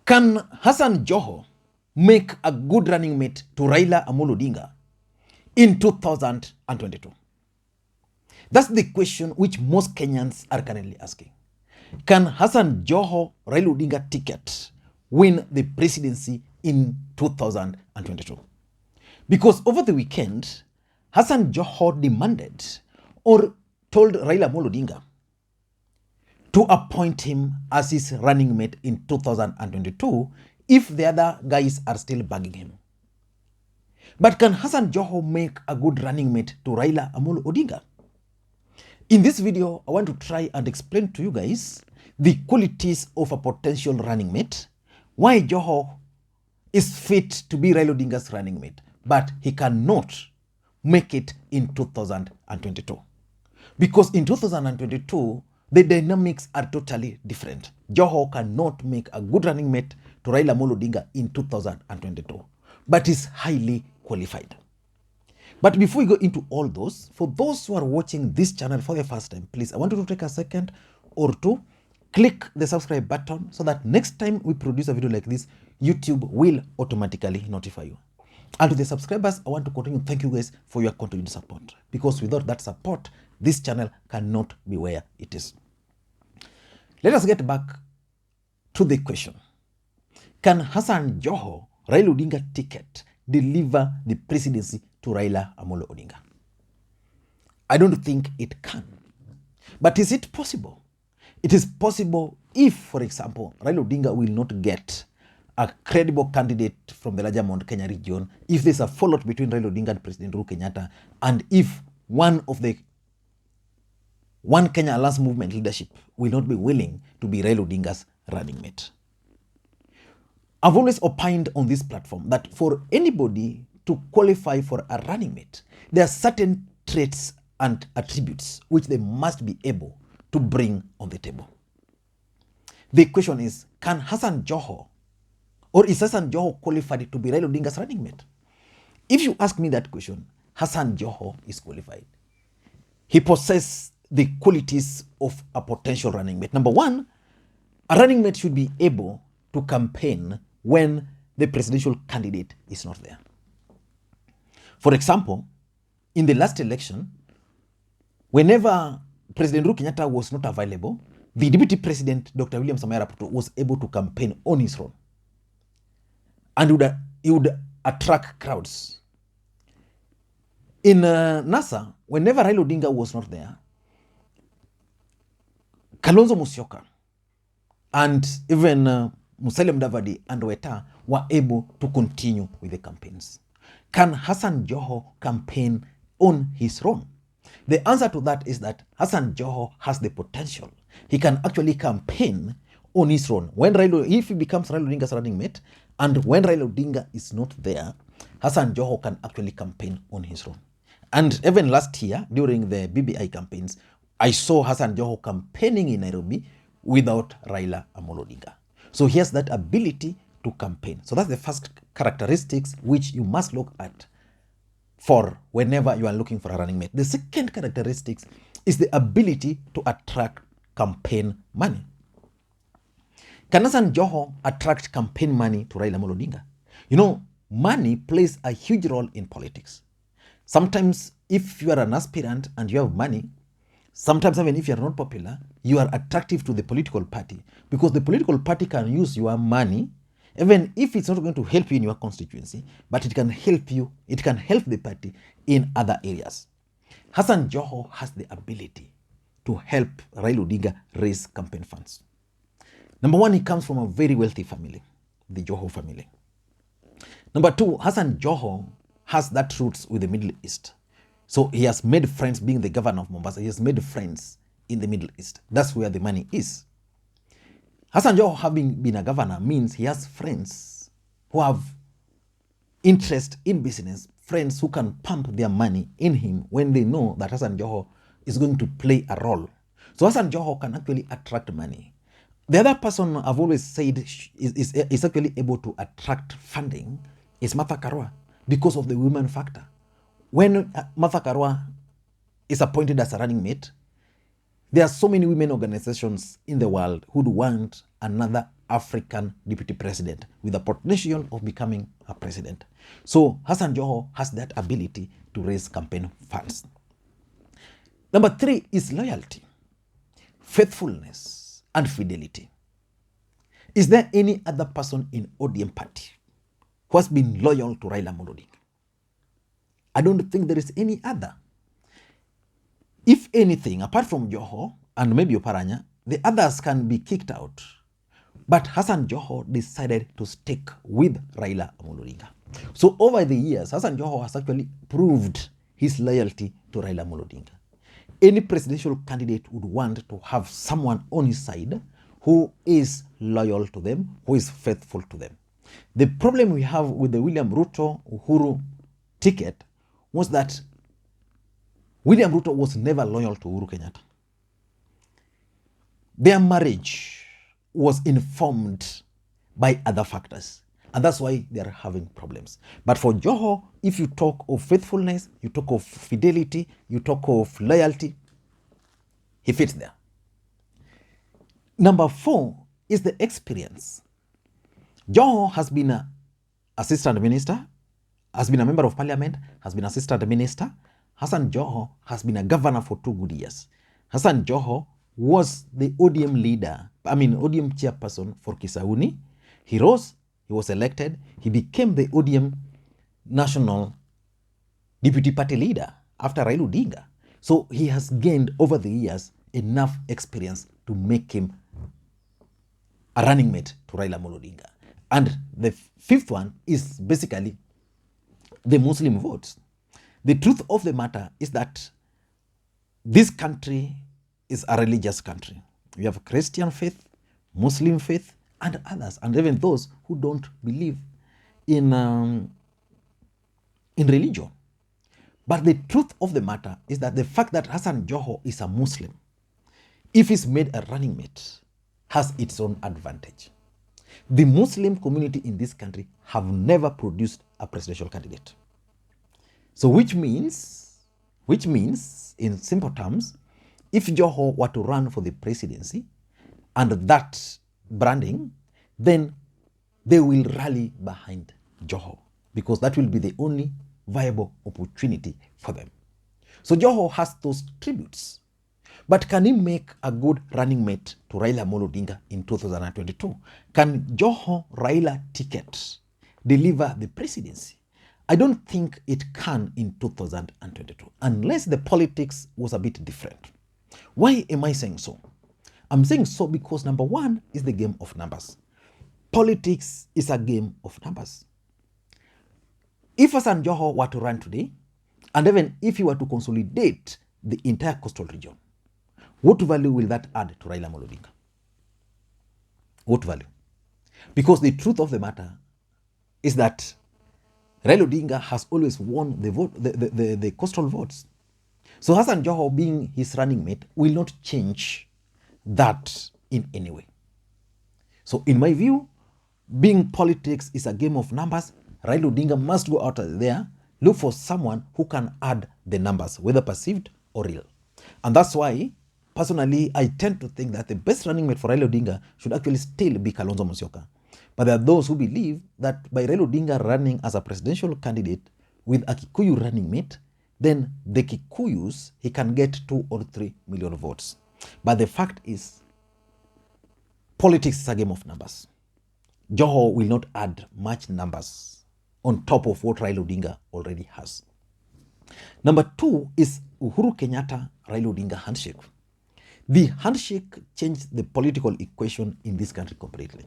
Can Hassan Joho make a good running mate to Raila Odinga in 2022? That's the question which most Kenyans are currently asking. Can Hassan Joho Raila Odinga ticket win the presidency in 2022? Because over the weekend, Hassan Joho demanded or told Raila Odinga to appoint him as his running mate in 2022 if the other guys are still bugging him. But can Hassan Joho make a good running mate to Raila Odinga? In this video, I want to try and explain to you guys the qualities of a potential running mate, why Joho is fit to be Raila Odinga's running mate, but he cannot make it in 2022. Because in 2022, the dynamics are totally different. Joho cannot make a good running mate to Raila Odinga in 2022, but is highly qualified. But before we go into all those, for those who are watching this channel for the first time, please, I want you to take a second or two, click the subscribe button so that next time we produce a video like this, YouTube will automatically notify you. And to the subscribers, I want to continue. Thank you guys for your continued support, because without that support, this channel cannot be where it is. Let us get back to the question. Can Hassan Joho Raila Odinga ticket deliver the presidency to Raila Odinga? I don't think it can. But is it possible? It is possible if, for example, Raila Odinga will not get a credible candidate from the larger Mount Kenya region, if there's a fallout between Raila Odinga and President Uhuru Kenyatta, and if one of the One Kenya Alliance movement leadership will not be willing to be Raila Odinga's running mate. I've always opined on this platform that for anybody to qualify for a running mate, there are certain traits and attributes which they must be able to bring on the table. The question is, can Hassan Joho, or is Hassan Joho qualified to be Raila Odinga's running mate? If you ask me that question, Hassan Joho is qualified. He possesses the qualities of a potential running mate. Number one, a running mate should be able to campaign when the presidential candidate is not there. For example, in the last election, whenever President Uhuru Kenyatta was not available, the Deputy President, Dr. William Samoei Arap Ruto, was able to campaign on his own. And he would attract crowds. In NASA, whenever Raila Odinga was not there, Kalonzo Musyoka and even Musalia Mudavadi and Weta were able to continue with the campaigns. Can Hassan Joho campaign on his own? The answer to that is that Hassan Joho has the potential. He can actually campaign on his own. If he becomes Raila Odinga's running mate, and when Raila Odinga is not there, Hassan Joho can actually campaign on his own. And even last year, during the BBI campaigns, I saw Hassan Joho campaigning in Nairobi without Raila Odinga. So he has that ability to campaign. So that's the first characteristics which you must look at for whenever you are looking for a running mate. The second characteristics is the ability to attract campaign money. Can Hassan Joho attract campaign money to Raila Odinga? You know, money plays a huge role in politics. Sometimes if you are an aspirant and you have money, sometimes even if you are not popular, you are attractive to the political party, because the political party can use your money, even if it's not going to help you in your constituency, but it can help you, it can help the party in other areas. Hassan Joho has the ability to help Raila Odinga raise campaign funds. Number one, he comes from a very wealthy family, the Joho family. Number two, Hassan Joho has that roots with the Middle East. So he has made friends being the governor of Mombasa. He has made friends in the Middle East. That's where the money is. Hassan Joho, having been a governor, means he has friends who have interest in business, friends who can pump their money in him when they know that Hassan Joho is going to play a role. So Hassan Joho can actually attract money. The other person I've always said is actually able to attract funding is Martha Karua, because of the women factor. When Martha Karua is appointed as a running mate, there are so many women organizations in the world who would want another African deputy president with the potential of becoming a president. So Hassan Joho has that ability to raise campaign funds. Number 3 is loyalty, faithfulness, and fidelity. Is there any other person in ODM party who has been loyal to Raila Odinga? I don't think there is any other. If anything, apart from Joho and maybe Oparanya, the others can be kicked out. But Hassan Joho decided to stick with Raila Odinga. So over the years, Hassan Joho has actually proved his loyalty to Raila Odinga. Any presidential candidate would want to have someone on his side who is loyal to them, who is faithful to them. The problem we have with the William Ruto Uhuru ticket was that William Ruto was never loyal to Uhuru Kenyatta. Their marriage was informed by other factors, and that's why they are having problems. But for Joho, if you talk of faithfulness, you talk of fidelity, you talk of loyalty, he fits there. Number 4 is the experience. Joho has been an assistant minister, has been a member of parliament, has been assistant minister. Hassan Joho has been a governor for 2 good years. Hassan Joho was the ODM leader, ODM chairperson for Kisauni. He rose, he was elected, he became the ODM national deputy party leader after Raila Odinga. So he has gained over the years enough experience to make him a running mate to Raila Odinga. And the 5th one is basically the Muslim votes. The truth of the matter is that this country is a religious country. We have Christian faith, Muslim faith, and others, and even those who don't believe in religion. But the truth of the matter is that the fact that Hassan Joho is a Muslim, if he's made a running mate, has its own advantage. The Muslim community in this country have never produced a presidential candidate. So which means, in simple terms, if Joho were to run for the presidency and that branding, then they will rally behind Joho because that will be the only viable opportunity for them. So Joho has those tributes. But can he make a good running mate to Raila Odinga in 2022? Can Joho Raila ticket deliver the presidency? I don't think it can in 2022, unless the politics was a bit different. Why am I saying so? I'm saying so because number 1 is the game of numbers. Politics is a game of numbers. If Hassan Joho were to run today, and even if he were to consolidate the entire coastal region, what value will that add to Raila Odinga? What value? Because the truth of the matter is that Raila Odinga has always won the vote, the coastal votes. So Hassan Joho being his running mate will not change that in any way. So in my view, being politics is a game of numbers, Raila Odinga must go out there, look for someone who can add the numbers, whether perceived or real. And that's why, personally, I tend to think that the best running mate for Raila Odinga should actually still be Kalonzo Musyoka. But there are those who believe that by Raila Odinga running as a presidential candidate with a Kikuyu running mate, then the Kikuyus, he can get 2 or 3 million votes. But the fact is, politics is a game of numbers. Joho will not add much numbers on top of what Raila Odinga already has. Number 2 is Uhuru Kenyatta Raila Odinga handshake. The handshake changed the political equation in this country completely.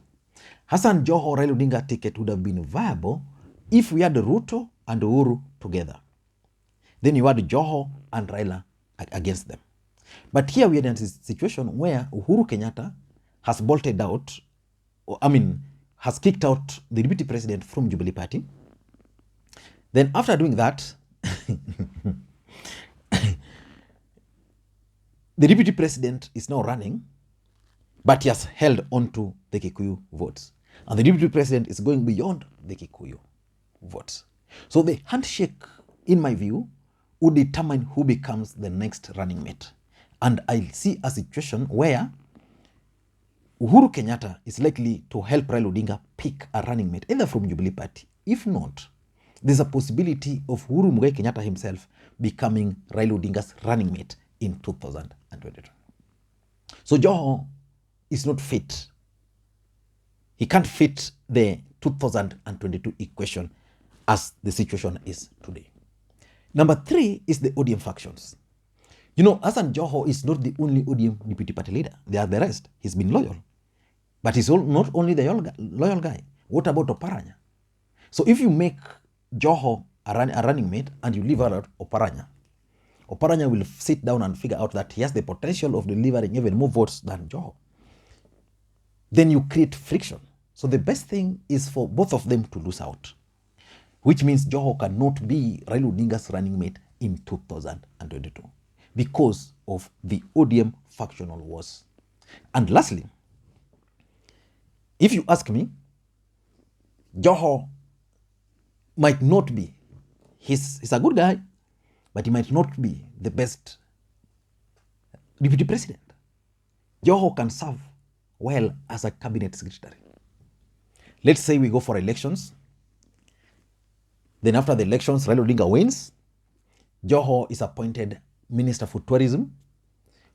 Hassan Joho Raila Odinga ticket would have been viable if we had Ruto and Uhuru together. Then you had Joho and Raila against them. But here we are in a situation where Uhuru Kenyatta has bolted out, has kicked out the deputy president from Jubilee Party. Then after doing that, the deputy president is now running, but he has held on to the Kikuyu votes. And the deputy president is going beyond the Kikuyu votes. So the handshake, in my view, would determine who becomes the next running mate. And I see a situation where Uhuru Kenyatta is likely to help Raila Odinga pick a running mate, either from Jubilee Party. If not, there's a possibility of Uhuru Muigai Kenyatta himself becoming Raila Odinga's running mate in 2022. So Joho is not fit. He can't fit the 2022 equation as the situation is today. Number 3 is the ODM factions. You know, Hassan Joho is not the only ODM deputy party leader. There are the rest. He's been loyal. But he's not only the loyal guy. What about Oparanya? So if you make Joho a running mate and you leave out Oparanya, Oparanya will sit down and figure out that he has the potential of delivering even more votes than Joho. Then you create friction. So the best thing is for both of them to lose out, which means Joho cannot be Raila Odinga's running mate in 2022 because of the ODM factional wars. And lastly, if you ask me, Joho might not be, he's a good guy, but he might not be the best deputy president. Joho can serve well as a cabinet secretary. Let's say we go for elections. Then after the elections, Raila Odinga wins. Joho is appointed Minister for Tourism,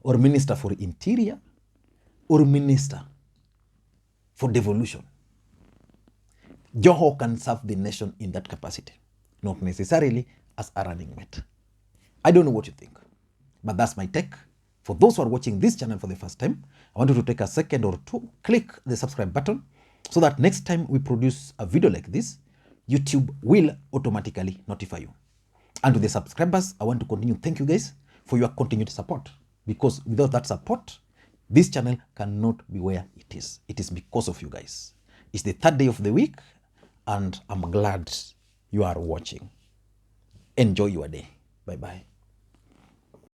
or Minister for Interior, or Minister for Devolution. Joho can serve the nation in that capacity, not necessarily as a running mate. I don't know what you think, but that's my take. For those who are watching this channel for the first time, I want you to take a second or two, click the subscribe button, so that next time we produce a video like this, YouTube will automatically notify you. And to the subscribers, I want to continue. Thank you guys for your continued support, because without that support, this channel cannot be where it is. It is because of you guys. It's the 3rd day of the week, and I'm glad you are watching. Enjoy your day. Bye-bye.